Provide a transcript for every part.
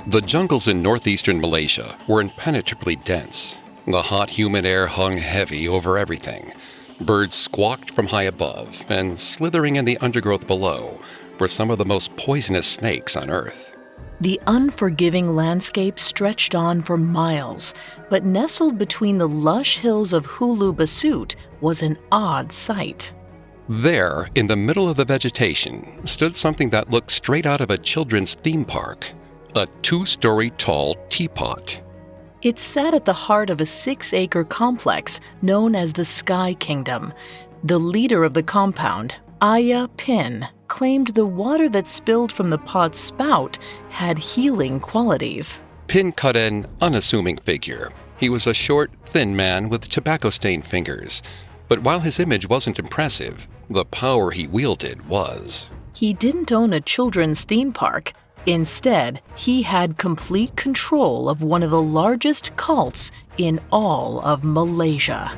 The jungles in northeastern Malaysia were impenetrably dense. The hot, humid air hung heavy over everything. Birds squawked from high above, and slithering in the undergrowth below were some of the most poisonous snakes on Earth. The unforgiving landscape stretched on for miles, but nestled between the lush hills of Hulu Basut was an odd sight. There, in the middle of the vegetation, stood something that looked straight out of a children's theme park, a 2-story tall teapot. It sat at the heart of a 6-acre complex known as the Sky Kingdom. The leader of the compound, Ayah Pin, claimed the water that spilled from the pot's spout had healing qualities. Pin cut an unassuming figure. He was a short, thin man with tobacco-stained fingers. But while his image wasn't impressive, the power he wielded was. He didn't own a children's theme park. Instead, he had complete control of one of the largest cults in all of Malaysia.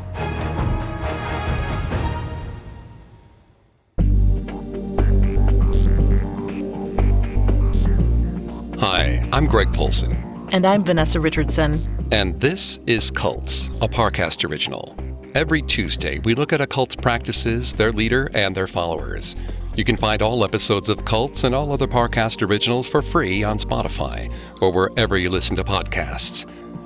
Hi, I'm Greg Polson. And I'm Vanessa Richardson. And this is Cults, a Parcast original. Every Tuesday, we look at a cult's practices, their leader, and their followers. You can find all episodes of Cults and all other Parcast originals for free on Spotify or wherever you listen to podcasts.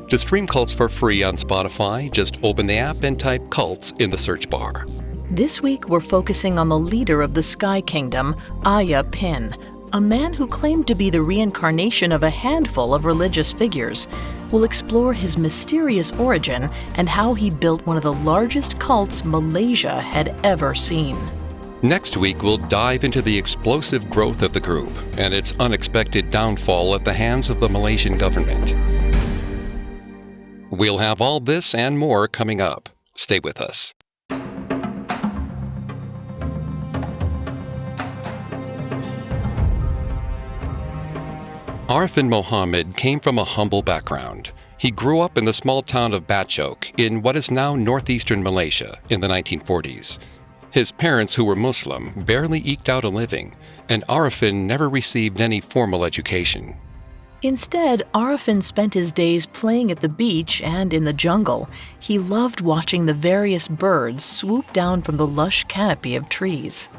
To stream Cults for free on Spotify, just open the app and type Cults in the search bar. This week, we're focusing on the leader of the Sky Kingdom, Ayah Pin, a man who claimed to be the reincarnation of a handful of religious figures. We'll explore his mysterious origin and how he built one of the largest cults Malaysia had ever seen. Next week, we'll dive into the explosive growth of the group and its unexpected downfall at the hands of the Malaysian government. We'll have all this and more coming up. Stay with us. Arifin Mohammed came from a humble background. He grew up in the small town of Bachok in what is now northeastern Malaysia in the 1940s. His parents, who were Muslim, barely eked out a living, and Arifin never received any formal education. Instead, Arifin spent his days playing at the beach and in the jungle. He loved watching the various birds swoop down from the lush canopy of trees.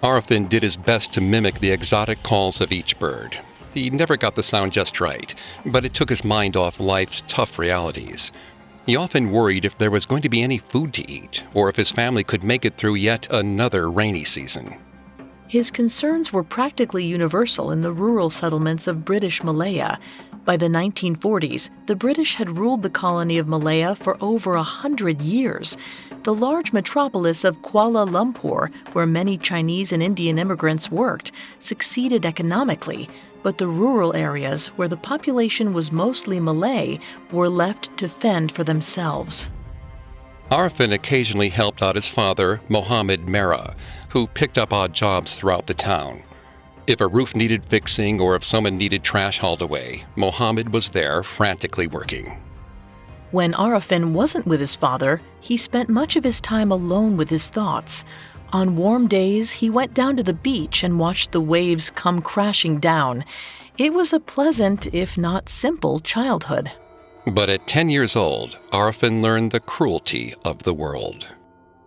Arifin did his best to mimic the exotic calls of each bird. He never got the sound just right, but it took his mind off life's tough realities. He often worried if there was going to be any food to eat, or if his family could make it through yet another rainy season. His concerns were practically universal in the rural settlements of British Malaya. By the 1940s, the British had ruled the colony of Malaya for over 100 years. The large metropolis of Kuala Lumpur, where many Chinese and Indian immigrants worked, succeeded economically, but the rural areas, where the population was mostly Malay, were left to fend for themselves. Arifin occasionally helped out his father, Mohammed Merah, who picked up odd jobs throughout the town. If a roof needed fixing or if someone needed trash hauled away, Mohammed was there frantically working. When Arifin wasn't with his father, he spent much of his time alone with his thoughts. On warm days, he went down to the beach and watched the waves come crashing down. It was a pleasant, if not simple, childhood. But at 10 years old, Arifin learned the cruelty of the world.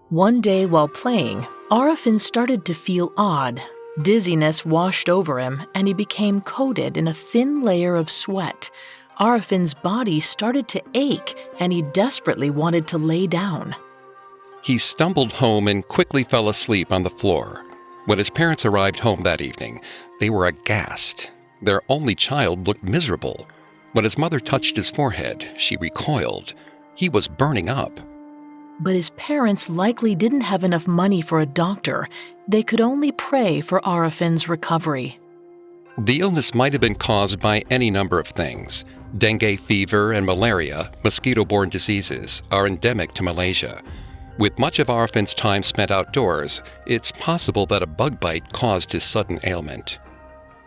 One day while playing, Arifin started to feel odd. Dizziness washed over him, and he became coated in a thin layer of sweat. Arifin's body started to ache, and he desperately wanted to lay down. He stumbled home and quickly fell asleep on the floor. When his parents arrived home that evening, they were aghast. Their only child looked miserable. When his mother touched his forehead, she recoiled. He was burning up. But his parents likely didn't have enough money for a doctor. They could only pray for Arifin's recovery. The illness might have been caused by any number of things. Dengue fever and malaria, mosquito-borne diseases, are endemic to Malaysia. With much of Arifin's time spent outdoors, it's possible that a bug bite caused his sudden ailment.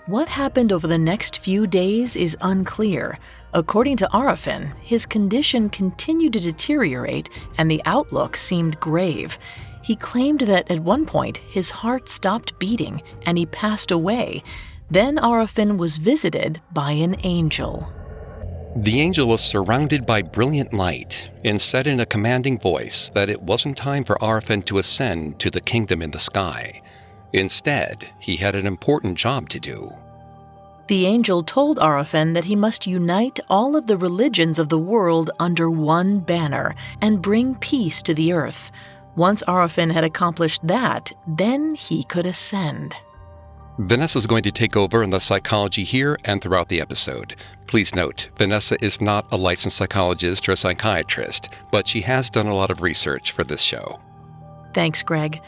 What happened over the next few days is unclear. According to Arifin, his condition continued to deteriorate and the outlook seemed grave. He claimed that at one point his heart stopped beating and he passed away. Then Ayah Pin was visited by an angel. The angel was surrounded by brilliant light and said in a commanding voice that it wasn't time for Ayah Pin to ascend to the kingdom in the sky. Instead, he had an important job to do. The angel told Ayah Pin that he must unite all of the religions of the world under one banner and bring peace to the earth. Once Ayah Pin had accomplished that, then he could ascend. Vanessa is going to take over in the psychology here and throughout the episode. Please note, Vanessa is not a licensed psychologist or a psychiatrist, but she has done a lot of research for this show. Thanks, Greg.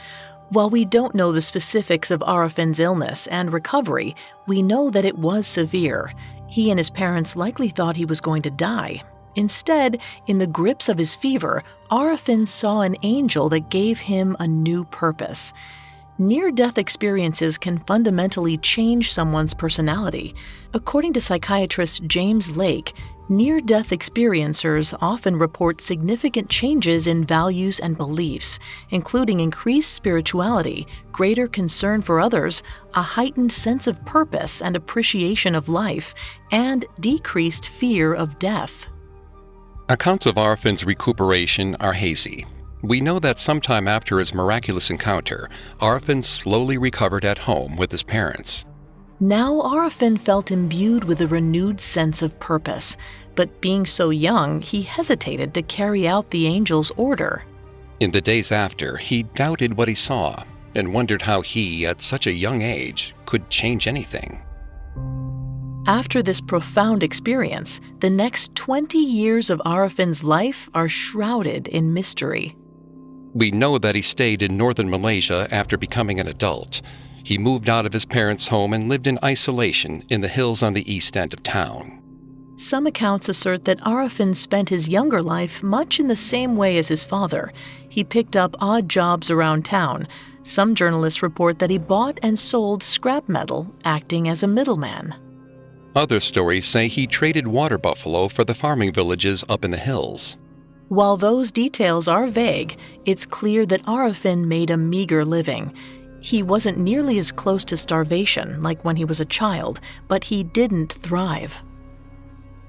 While we don't know the specifics of Ayah Pin's illness and recovery, we know that it was severe. He and his parents likely thought he was going to die. Instead, in the grips of his fever, Ayah Pin saw an angel that gave him a new purpose. Near-death experiences can fundamentally change someone's personality. According to psychiatrist James Lake, near-death experiencers often report significant changes in values and beliefs, including increased spirituality, greater concern for others, a heightened sense of purpose and appreciation of life, and decreased fear of death. Accounts of Ayah Pin's recuperation are hazy. We know that sometime after his miraculous encounter, Ayah Pin slowly recovered at home with his parents. Now Ayah Pin felt imbued with a renewed sense of purpose, but being so young, he hesitated to carry out the angel's order. In the days after, he doubted what he saw and wondered how he, at such a young age, could change anything. After this profound experience, the next 20 years of Ayah Pin's life are shrouded in mystery. We know that he stayed in northern Malaysia after becoming an adult. He moved out of his parents' home and lived in isolation in the hills on the east end of town. Some accounts assert that Ayah Pin spent his younger life much in the same way as his father. He picked up odd jobs around town. Some journalists report that he bought and sold scrap metal, acting as a middleman. Other stories say he traded water buffalo for the farming villages up in the hills. While those details are vague, it's clear that Ayah Pin made a meager living. He wasn't nearly as close to starvation like when he was a child, but he didn't thrive.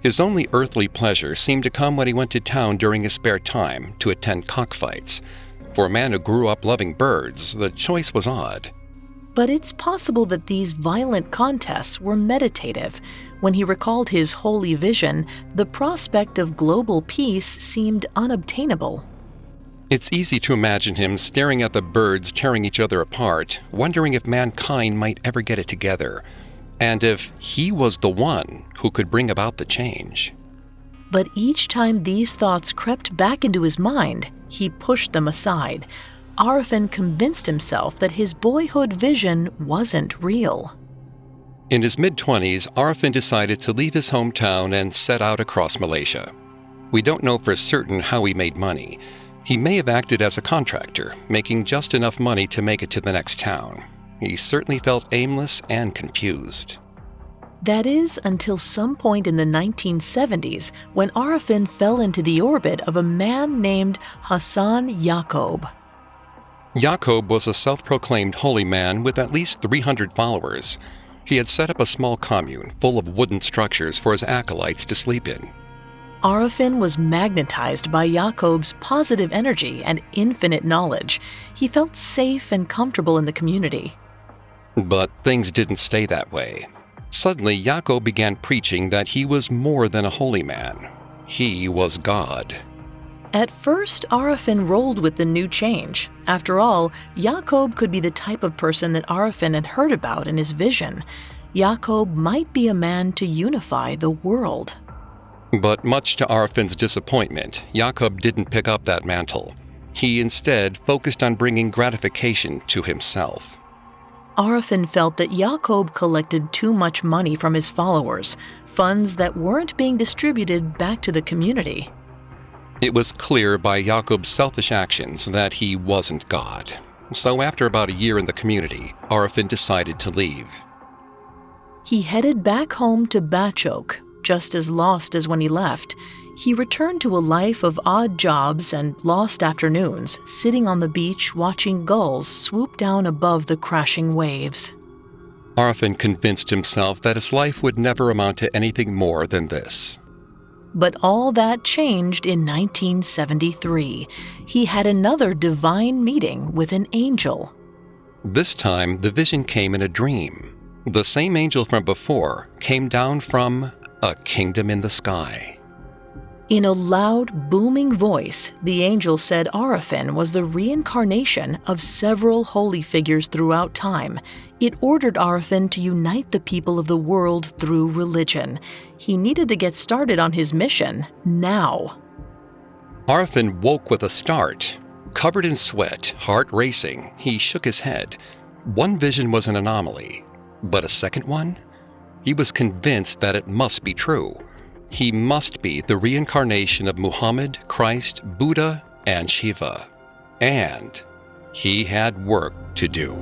His only earthly pleasure seemed to come when he went to town during his spare time to attend cockfights. For a man who grew up loving birds, the choice was odd. But it's possible that these violent contests were meditative. When he recalled his holy vision, the prospect of global peace seemed unobtainable. It's easy to imagine him staring at the birds tearing each other apart, wondering if mankind might ever get it together, and if he was the one who could bring about the change. But each time these thoughts crept back into his mind, he pushed them aside. Ayah Pin convinced himself that his boyhood vision wasn't real. In his mid-20s, Ayah Pin decided to leave his hometown and set out across Malaysia. We don't know for certain how he made money. He may have acted as a contractor, making just enough money to make it to the next town. He certainly felt aimless and confused. That is, until some point in the 1970s, when Ayah Pin fell into the orbit of a man named Hassan Yaqub. Yaqub was a self-proclaimed holy man with at least 300 followers. He had set up a small commune full of wooden structures for his acolytes to sleep in. Ayah Pin was magnetized by Yaqub's positive energy and infinite knowledge. He felt safe and comfortable in the community. But things didn't stay that way. Suddenly, Yaqub began preaching that he was more than a holy man. He was God. At first, Ayah Pin rolled with the new change. After all, Yaqub could be the type of person that Ayah Pin had heard about in his vision. Yaqub might be a man to unify the world. But much to Ayah Pin's disappointment, Yaqub didn't pick up that mantle. He instead focused on bringing gratification to himself. Ayah Pin felt that Yaqub collected too much money from his followers, funds that weren't being distributed back to the community. It was clear by Yaqub's selfish actions that he wasn't God. So after about a year in the community, Ayah Pin decided to leave. He headed back home to Bachok, just as lost as when he left. He returned to a life of odd jobs and lost afternoons, sitting on the beach watching gulls swoop down above the crashing waves. Arfin convinced himself that his life would never amount to anything more than this. But all that changed in 1973. He had another divine meeting with an angel. This time, the vision came in a dream. The same angel from before came down from a kingdom in the sky. In a loud, booming voice, the angel said Ayah was the reincarnation of several holy figures throughout time. It ordered Ayah to unite the people of the world through religion. He needed to get started on his mission now. Ayah woke with a start. Covered in sweat, heart racing, he shook his head. One vision was an anomaly, but a second one? He was convinced that it must be true. He must be the reincarnation of Muhammad, Christ, Buddha, and Shiva. And he had work to do.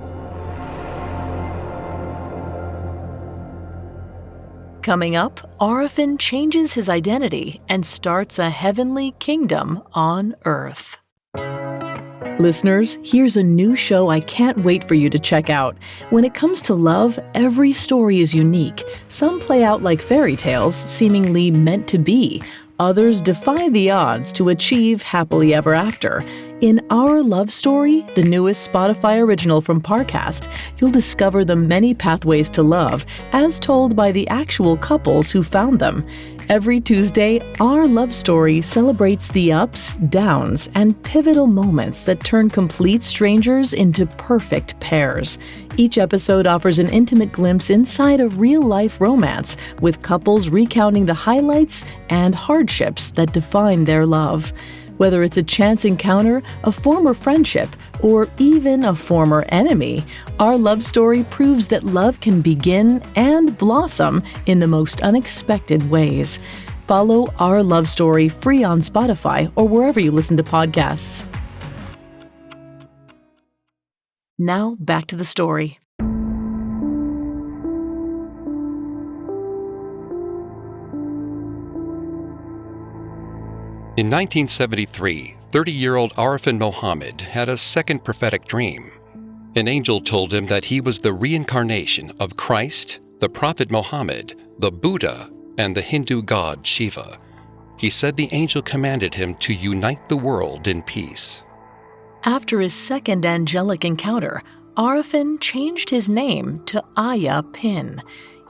Coming up, Ayah changes his identity and starts a heavenly kingdom on Earth. Listeners, here's a new show I can't wait for you to check out. When it comes to love, every story is unique. Some play out like fairy tales, seemingly meant to be. Others defy the odds to achieve happily ever after. In Our Love Story, the newest Spotify original from Parcast, you'll discover the many pathways to love, as told by the actual couples who found them. Every Tuesday, Our Love Story celebrates the ups, downs, and pivotal moments that turn complete strangers into perfect pairs. Each episode offers an intimate glimpse inside a real-life romance, with couples recounting the highlights and hardships that define their love. Whether it's a chance encounter, a former friendship, or even a former enemy, Our Love Story proves that love can begin and blossom in the most unexpected ways. Follow Our Love Story free on Spotify or wherever you listen to podcasts. Now back to the story. In 1973, 30-year-old Ayah Muhammad had a second prophetic dream. An angel told him that he was the reincarnation of Christ, the Prophet Muhammad, the Buddha, and the Hindu god Shiva. He said the angel commanded him to unite the world in peace. After his second angelic encounter, Ayah changed his name to Ayah Pin.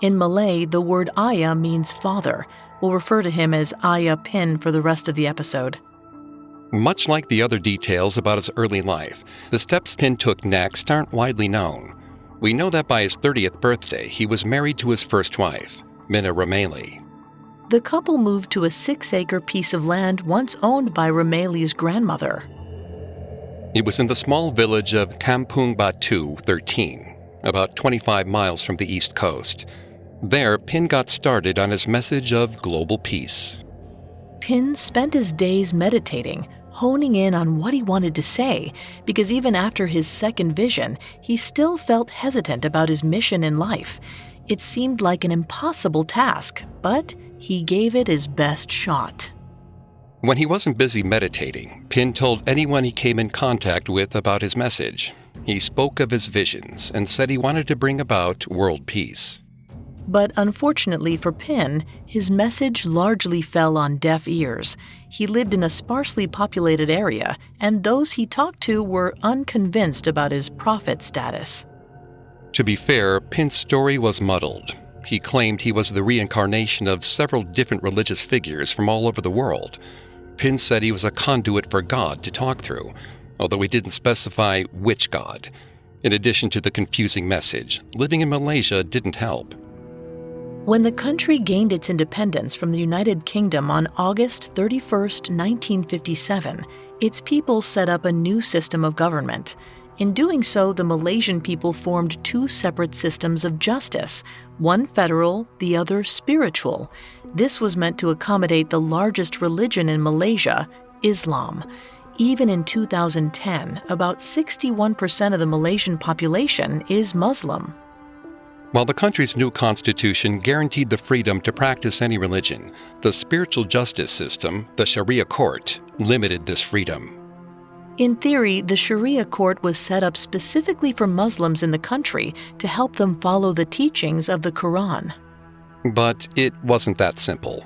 In Malay, the word Ayah means father. We'll refer to him as Ayah Pin for the rest of the episode. Much like the other details about his early life, the steps Pin took next aren't widely known. We know that by his 30th birthday, he was married to his first wife, Mina Rameli. The couple moved to a 6-acre piece of land once owned by Rameli's grandmother. It was in the small village of Kampung Batu 13, about 25 miles from the east coast. There, Pin got started on his message of global peace. Pin spent his days meditating, honing in on what he wanted to say, because even after his second vision, he still felt hesitant about his mission in life. It seemed like an impossible task, but he gave it his best shot. When he wasn't busy meditating, Pin told anyone he came in contact with about his message. He spoke of his visions and said he wanted to bring about world peace. But unfortunately for Pin, his message largely fell on deaf ears. He lived in a sparsely populated area, and those he talked to were unconvinced about his prophet status. To be fair, Pin's story was muddled. He claimed he was the reincarnation of several different religious figures from all over the world. Pin said he was a conduit for God to talk through, although he didn't specify which God. In addition to the confusing message, living in Malaysia didn't help. When the country gained its independence from the United Kingdom on August 31, 1957, its people set up a new system of government. In doing so, the Malaysian people formed two separate systems of justice, one federal, the other spiritual. This was meant to accommodate the largest religion in Malaysia, Islam. Even in 2010, about 61% of the Malaysian population is Muslim. While the country's new constitution guaranteed the freedom to practice any religion, the spiritual justice system, the Sharia court, limited this freedom. In theory, the Sharia court was set up specifically for Muslims in the country to help them follow the teachings of the Quran. But it wasn't that simple.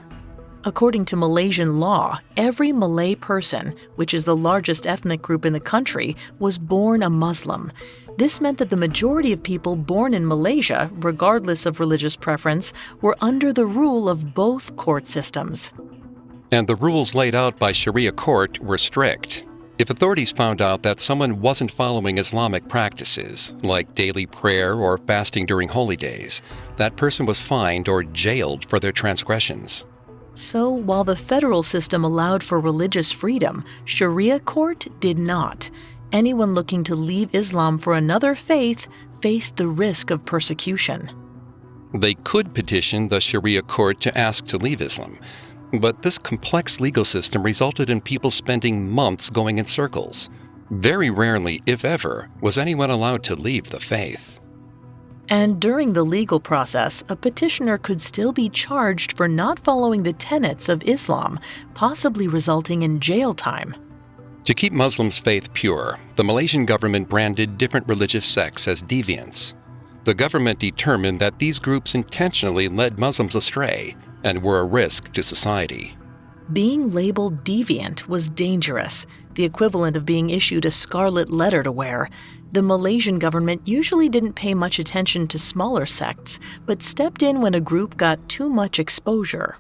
According to Malaysian law, every Malay person, which is the largest ethnic group in the country, was born a Muslim. This meant that the majority of people born in Malaysia, regardless of religious preference, were under the rule of both court systems. And the rules laid out by Sharia court were strict. If authorities found out that someone wasn't following Islamic practices, like daily prayer or fasting during holy days, that person was fined or jailed for their transgressions. So, while the federal system allowed for religious freedom, Sharia court did not. Anyone looking to leave Islam for another faith faced the risk of persecution. They could petition the Sharia court to ask to leave Islam, but this complex legal system resulted in people spending months going in circles. Very rarely, if ever, was anyone allowed to leave the faith. And during the legal process, a petitioner could still be charged for not following the tenets of Islam, possibly resulting in jail time. To keep Muslims' faith pure, the Malaysian government branded different religious sects as deviants. The government determined that these groups intentionally led Muslims astray and were a risk to society. Being labeled deviant was dangerous, the equivalent of being issued a scarlet letter to wear. The Malaysian government usually didn't pay much attention to smaller sects, but stepped in when a group got too much exposure.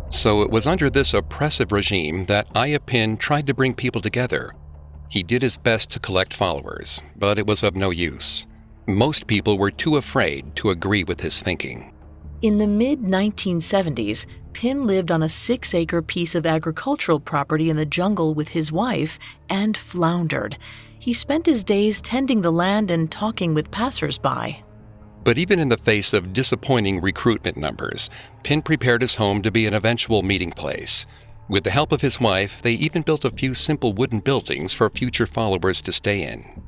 So it was under this oppressive regime that Ayah Pin tried to bring people together. He did his best to collect followers, but it was of no use. Most people were too afraid to agree with his thinking. In the mid-1970s, Pin lived on a 6-acre piece of agricultural property in the jungle with his wife and floundered. He spent his days tending the land and talking with passers-by. But even in the face of disappointing recruitment numbers, Pin prepared his home to be an eventual meeting place. With the help of his wife, they even built a few simple wooden buildings for future followers to stay in.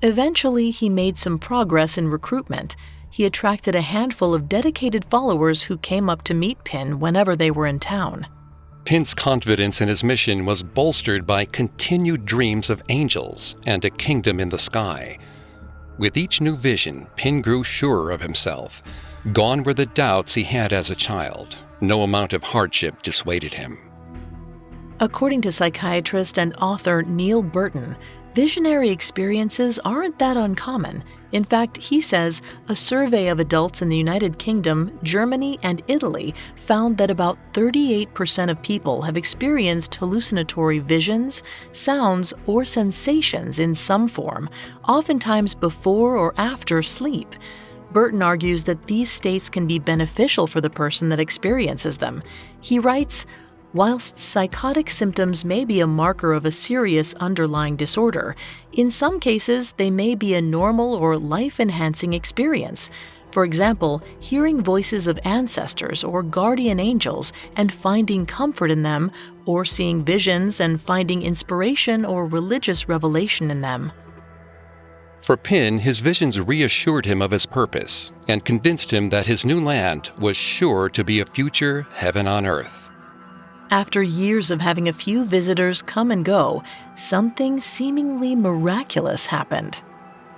Eventually, he made some progress in recruitment. He attracted a handful of dedicated followers who came up to meet Pin whenever they were in town. Pin's confidence in his mission was bolstered by continued dreams of angels and a kingdom in the sky. With each new vision, Pin grew surer of himself. Gone were the doubts he had as a child. No amount of hardship dissuaded him. According to psychiatrist and author Neil Burton, visionary experiences aren't that uncommon. In fact, he says a survey of adults in the United Kingdom, Germany, and Italy found that about 38% of people have experienced hallucinatory visions, sounds, or sensations in some form, oftentimes before or after sleep. Burton argues that these states can be beneficial for the person that experiences them. He writes, "Whilst psychotic symptoms may be a marker of a serious underlying disorder, in some cases they may be a normal or life-enhancing experience. For example, hearing voices of ancestors or guardian angels and finding comfort in them, or seeing visions and finding inspiration or religious revelation in them." For Pin, his visions reassured him of his purpose and convinced him that his new land was sure to be a future heaven on earth. After years of having a few visitors come and go, something seemingly miraculous happened.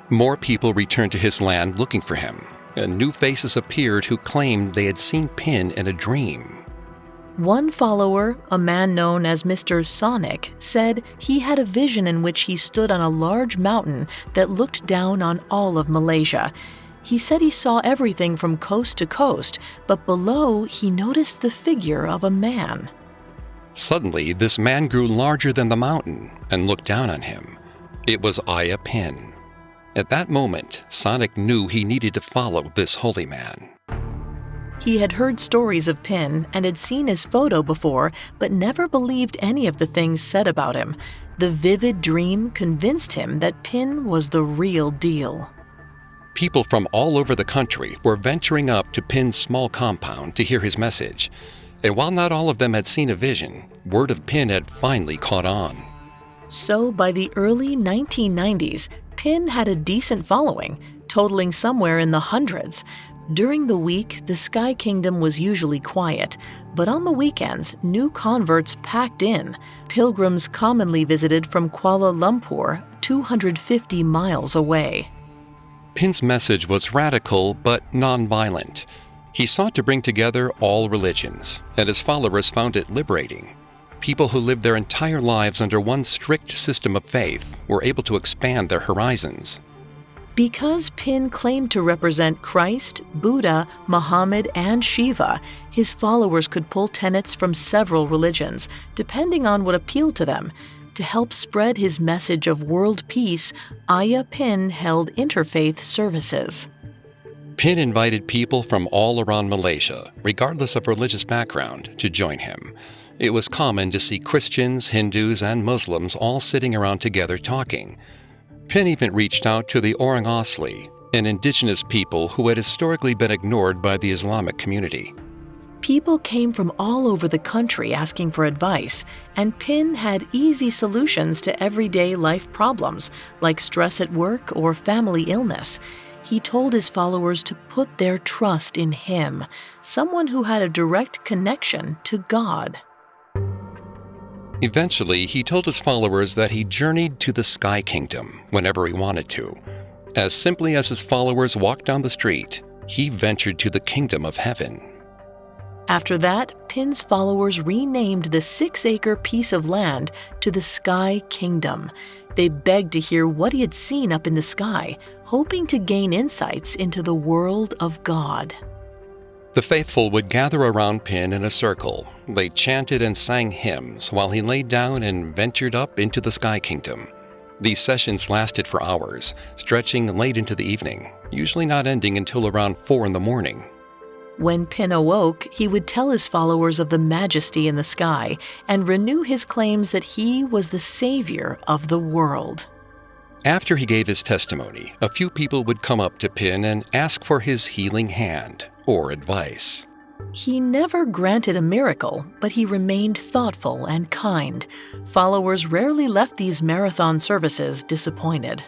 More people returned to his land looking for him, and new faces appeared who claimed they had seen Pin in a dream. One follower, a man known as Mr. Sonic, said he had a vision in which he stood on a large mountain that looked down on all of Malaysia. He said he saw everything from coast to coast, but below he noticed the figure of a man. Suddenly, this man grew larger than the mountain and looked down on him. It was Ayah Pin. At that moment, Sonic knew he needed to follow this holy man. He had heard stories of Pin and had seen his photo before, but never believed any of the things said about him. The vivid dream convinced him that Pin was the real deal. People from all over the country were venturing up to Pin's small compound to hear his message. And while not all of them had seen a vision, word of Pin had finally caught on. So by the early 1990s, Pin had a decent following, totaling somewhere in the hundreds. During the week, the Sky Kingdom was usually quiet, but on the weekends, new converts packed in. Pilgrims commonly visited from Kuala Lumpur, 250 miles away. Pin's message was radical but non-violent. He sought to bring together all religions, and his followers found it liberating. People who lived their entire lives under one strict system of faith were able to expand their horizons. Because Pin claimed to represent Christ, Buddha, Muhammad, and Shiva, his followers could pull tenets from several religions, depending on what appealed to them. To help spread his message of world peace, Ayah Pin held interfaith services. Pin invited people from all around Malaysia, regardless of religious background, to join him. It was common to see Christians, Hindus, and Muslims all sitting around together talking. Pin even reached out to the Orang Asli, an indigenous people who had historically been ignored by the Islamic community. People came from all over the country asking for advice, and Pin had easy solutions to everyday life problems, like stress at work or family illness. He told his followers to put their trust in him, someone who had a direct connection to God. Eventually, he told his followers that he journeyed to the Sky Kingdom whenever he wanted to. As simply as his followers walked down the street, he ventured to the kingdom of heaven. After that, Pin's followers renamed the 6-acre piece of land to the Sky Kingdom. They begged to hear what he had seen up in the sky, hoping to gain insights into the world of God. The faithful would gather around Pin in a circle. They chanted and sang hymns while he laid down and ventured up into the Sky Kingdom. These sessions lasted for hours, stretching late into the evening, usually not ending until around 4 in the morning. When Pin awoke, he would tell his followers of the majesty in the sky and renew his claims that he was the savior of the world. After he gave his testimony, a few people would come up to Pin and ask for his healing hand or advice. He never granted a miracle, but he remained thoughtful and kind. Followers rarely left these marathon services disappointed.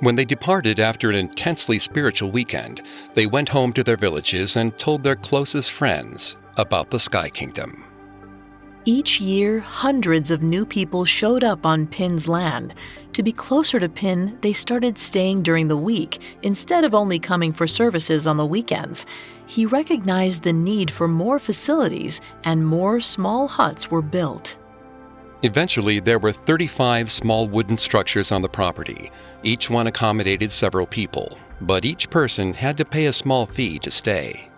When they departed after an intensely spiritual weekend, they went home to their villages and told their closest friends about the Sky Kingdom. Each year, hundreds of new people showed up on Pin's land. To be closer to Pin, they started staying during the week instead of only coming for services on the weekends. He recognized the need for more facilities, and more small huts were built. Eventually, there were 35 small wooden structures on the property. Each one accommodated several people, but each person had to pay a small fee to stay.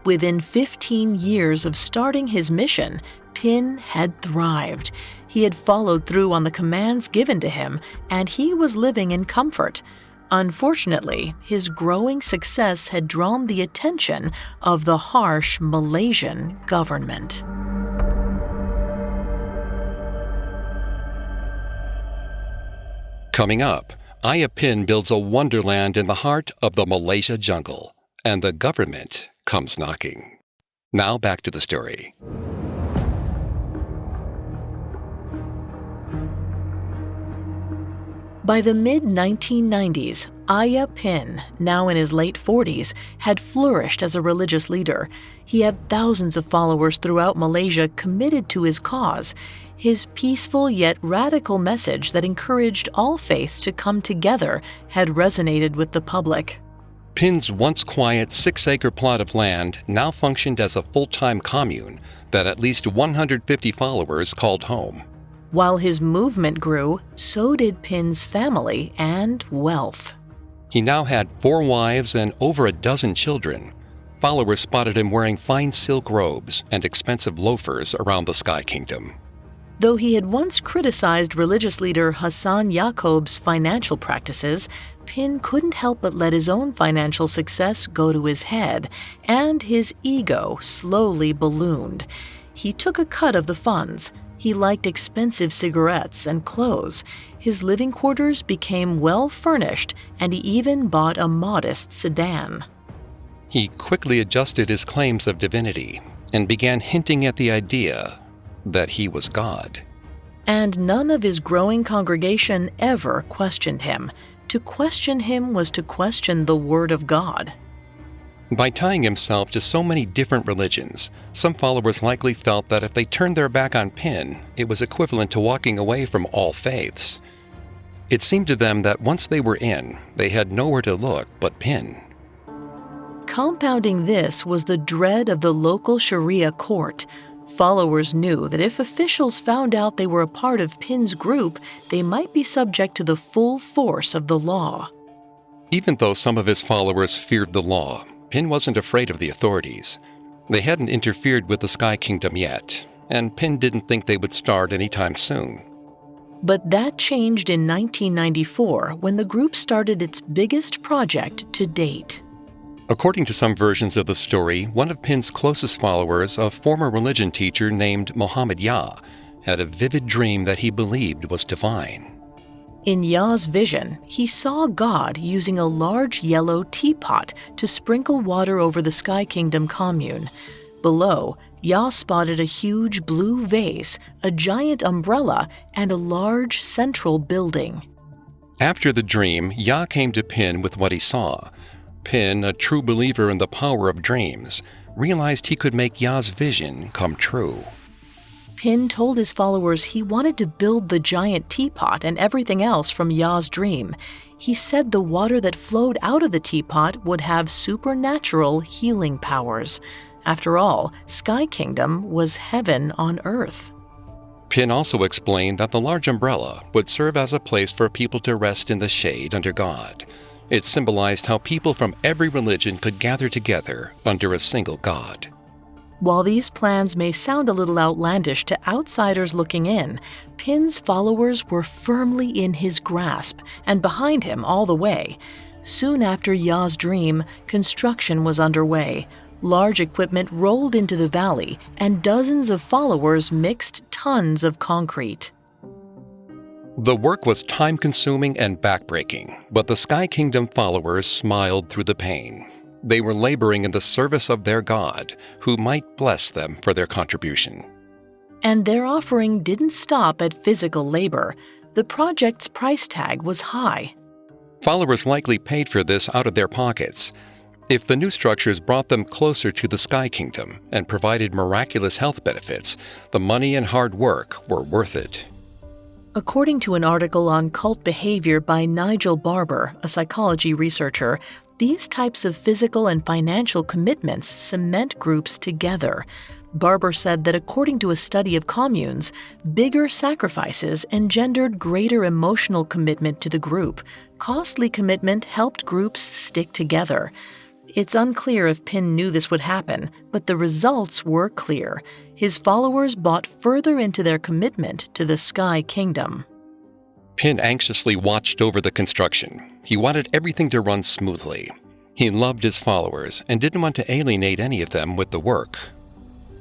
Within 15 years of starting his mission, Pin had thrived. He had followed through on the commands given to him, and he was living in comfort. Unfortunately, his growing success had drawn the attention of the harsh Malaysian government. Coming up, Ayah Pin builds a wonderland in the heart of the Malaysia jungle, and the government comes knocking. Now back to the story. By the mid-1990s, Ayah Pin, now in his late 40s, had flourished as a religious leader. He had thousands of followers throughout Malaysia committed to his cause. His peaceful yet radical message that encouraged all faiths to come together had resonated with the public. Pin's once quiet 6-acre plot of land now functioned as a full-time commune that at least 150 followers called home. While his movement grew, so did Pin's family and wealth. He now had 4 wives and over a dozen children. Followers spotted him wearing fine silk robes and expensive loafers around the Sky Kingdom. Though he had once criticized religious leader Hassan Yaqub's financial practices, Pin couldn't help but let his own financial success go to his head, and his ego slowly ballooned. He took a cut of the funds. He liked expensive cigarettes and clothes. His living quarters became well furnished, and he even bought a modest sedan. He quickly adjusted his claims of divinity and began hinting at the idea that he was God. And none of his growing congregation ever questioned him. To question him was to question the Word of God. By tying himself to so many different religions, some followers likely felt that if they turned their back on Pin, it was equivalent to walking away from all faiths. It seemed to them that once they were in, they had nowhere to look but Pin. Compounding this was the dread of the local Sharia court. Followers knew that if officials found out they were a part of Pin's group, they might be subject to the full force of the law. Even though some of his followers feared the law, Pin wasn't afraid of the authorities. They hadn't interfered with the Sky Kingdom yet, and Pin didn't think they would start anytime soon. But that changed in 1994 when the group started its biggest project to date. According to some versions of the story, one of Pin's closest followers, a former religion teacher named Muhammad Yah, had a vivid dream that he believed was divine. In Yah's vision, he saw God using a large yellow teapot to sprinkle water over the Sky Kingdom commune. Below, Yah spotted a huge blue vase, a giant umbrella, and a large central building. After the dream, Yah came to Pin with what he saw. Pin, a true believer in the power of dreams, realized he could make Yah's vision come true. Pin told his followers he wanted to build the giant teapot and everything else from Yah's dream. He said the water that flowed out of the teapot would have supernatural healing powers. After all, Sky Kingdom was heaven on earth. Pin also explained that the large umbrella would serve as a place for people to rest in the shade under God. It symbolized how people from every religion could gather together under a single God. While these plans may sound a little outlandish to outsiders looking in, Pin's followers were firmly in his grasp and behind him all the way. Soon after Yah's dream, construction was underway. Large equipment rolled into the valley, and dozens of followers mixed tons of concrete. The work was time-consuming and backbreaking, but the Sky Kingdom followers smiled through the pain. They were laboring in the service of their God, who might bless them for their contribution. And their offering didn't stop at physical labor. The project's price tag was high. Followers likely paid for this out of their pockets. If the new structures brought them closer to the Sky Kingdom and provided miraculous health benefits, the money and hard work were worth it. According to an article on cult behavior by Nigel Barber, a psychology researcher, these types of physical and financial commitments cement groups together. Barber said that according to a study of communes, bigger sacrifices engendered greater emotional commitment to the group. Costly commitment helped groups stick together. It's unclear if Pin knew this would happen, but the results were clear. His followers bought further into their commitment to the Sky Kingdom. Pin anxiously watched over the construction. He wanted everything to run smoothly. He loved his followers and didn't want to alienate any of them with the work.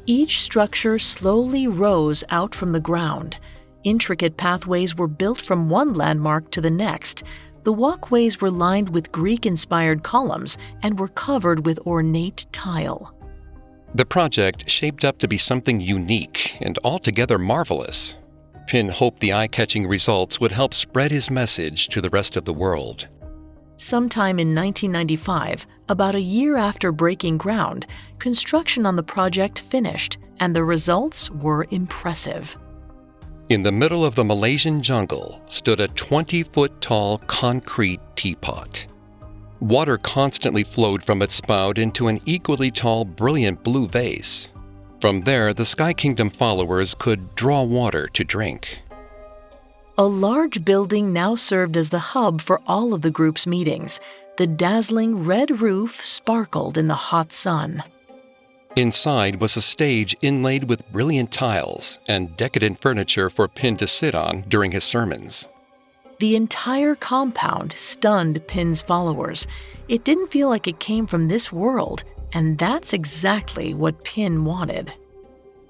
Each structure slowly rose out from the ground. Intricate pathways were built from one landmark to the next. The walkways were lined with Greek-inspired columns and were covered with ornate tile. The project shaped up to be something unique and altogether marvelous. Pin hoped the eye-catching results would help spread his message to the rest of the world. Sometime in 1995, about a year after breaking ground, construction on the project finished, and the results were impressive. In the middle of the Malaysian jungle stood a 20-foot-tall concrete teapot. Water constantly flowed from its spout into an equally tall, brilliant blue vase. From there, the Sky Kingdom followers could draw water to drink. A large building now served as the hub for all of the group's meetings. The dazzling red roof sparkled in the hot sun. Inside was a stage inlaid with brilliant tiles and decadent furniture for Pin to sit on during his sermons. The entire compound stunned Pin's followers. It didn't feel like it came from this world, and that's exactly what Pin wanted.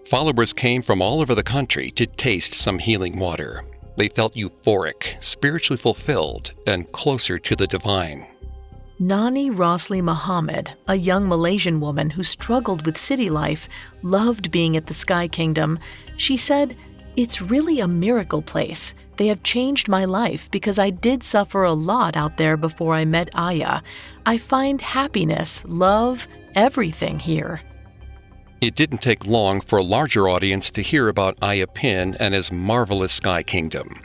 Followers came from all over the country to taste some healing water. They felt euphoric, spiritually fulfilled, and closer to the divine. Nani Rosli Muhammad, a young Malaysian woman who struggled with city life, loved being at the Sky Kingdom. She said, It's really a miracle place. They have changed my life because I did suffer a lot out there before I met Ayah. I find happiness, love, everything here. It didn't take long for a larger audience to hear about Ayah Pin and his marvelous Sky Kingdom,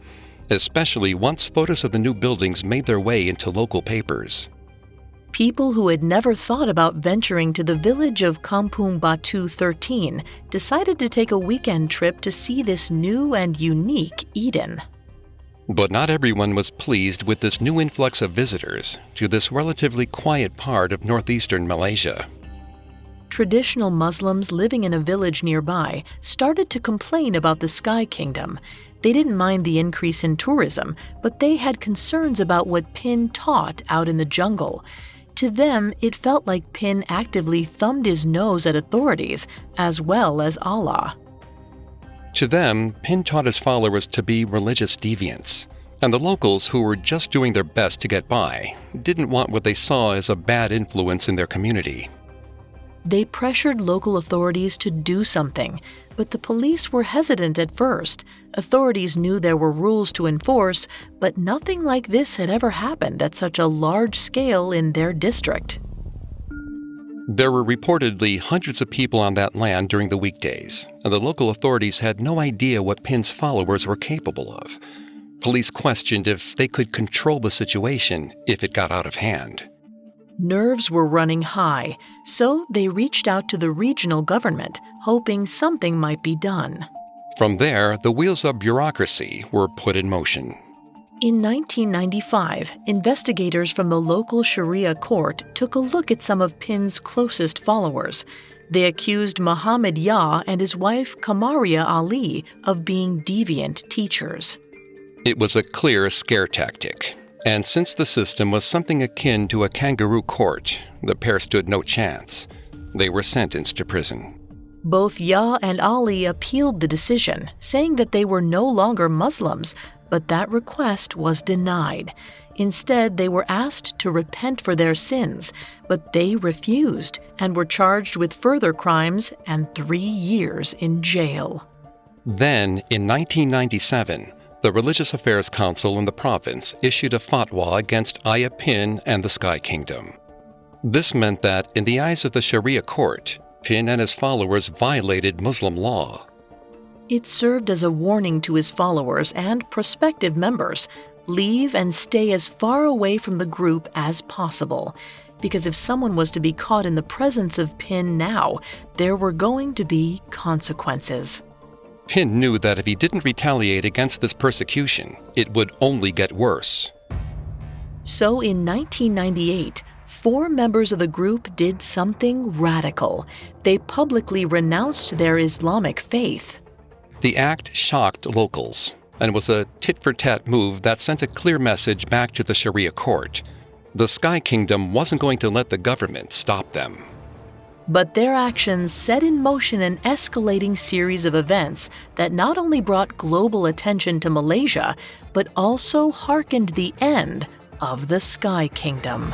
especially once photos of the new buildings made their way into local papers. People who had never thought about venturing to the village of Kampung Batu 13 decided to take a weekend trip to see this new and unique Eden. But not everyone was pleased with this new influx of visitors to this relatively quiet part of northeastern Malaysia. Traditional Muslims living in a village nearby started to complain about the Sky Kingdom. They didn't mind the increase in tourism, but they had concerns about what Pin taught out in the jungle. To them, it felt like Pin actively thumbed his nose at authorities, as well as Allah. To them, Pin taught his followers to be religious deviants, and the locals who were just doing their best to get by didn't want what they saw as a bad influence in their community. They pressured local authorities to do something, but the police were hesitant at first. Authorities knew there were rules to enforce, but nothing like this had ever happened at such a large scale in their district. There were reportedly hundreds of people on that land during the weekdays, and the local authorities had no idea what Pin's followers were capable of. Police questioned if they could control the situation if it got out of hand. Nerves were running high, so they reached out to the regional government, hoping something might be done. From there, the wheels of bureaucracy were put in motion. In 1995, investigators from the local Sharia court took a look at some of Pin's closest followers. They accused Muhammad Yah and his wife Kamaria Ali of being deviant teachers. It was a clear scare tactic. And since the system was something akin to a kangaroo court, the pair stood no chance. They were sentenced to prison. Both Yah and Ali appealed the decision, saying that they were no longer Muslims, but that request was denied. Instead, they were asked to repent for their sins, but they refused and were charged with further crimes and 3 years in jail. Then, in 1997, the Religious Affairs Council in the province issued a fatwa against Ayah Pin and the Sky Kingdom. This meant that, in the eyes of the Sharia court, Pin and his followers violated Muslim law. It served as a warning to his followers and prospective members: leave and stay as far away from the group as possible. Because if someone was to be caught in the presence of Pin now, there were going to be consequences. Pin knew that if he didn't retaliate against this persecution, it would only get worse. So in 1998, 4 members of the group did something radical. They publicly renounced their Islamic faith. The act shocked locals and was a tit-for-tat move that sent a clear message back to the Sharia court. The Sky Kingdom wasn't going to let the government stop them. But their actions set in motion an escalating series of events that not only brought global attention to Malaysia, but also harkened the end of the Sky Kingdom.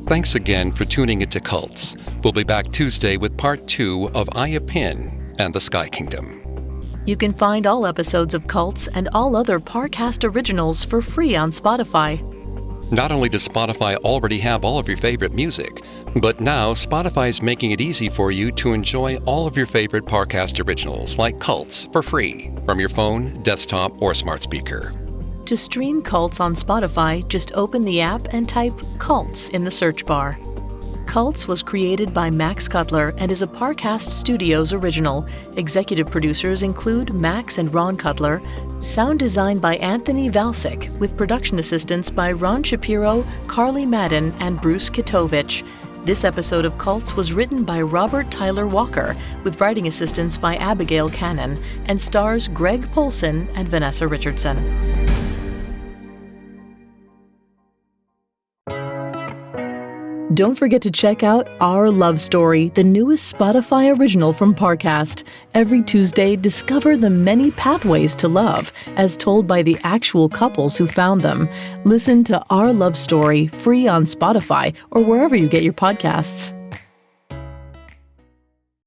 Thanks again for tuning into Cults. We'll be back Tuesday with part 2 of Ayah Pin and the Sky Kingdom. You can find all episodes of Cults and all other Parcast originals for free on Spotify. Not only does Spotify already have all of your favorite music, but now Spotify is making it easy for you to enjoy all of your favorite Parcast originals like Cults for free from your phone, desktop, or smart speaker. To stream Cults on Spotify, just open the app and type Cults in the search bar. Cults was created by Max Cutler and is a Parcast Studios original. Executive producers include Max and Ron Cutler. Sound design by Anthony Valsic, with production assistance by Ron Shapiro, Carly Madden, and Bruce Kitovich. This episode of Cults was written by Robert Tyler Walker, with writing assistance by Abigail Cannon, and stars Greg Polson and Vanessa Richardson. Don't forget to check out Our Love Story, the newest Spotify original from Parcast. Every Tuesday, discover the many pathways to love, as told by the actual couples who found them. Listen to Our Love Story free on Spotify or wherever you get your podcasts.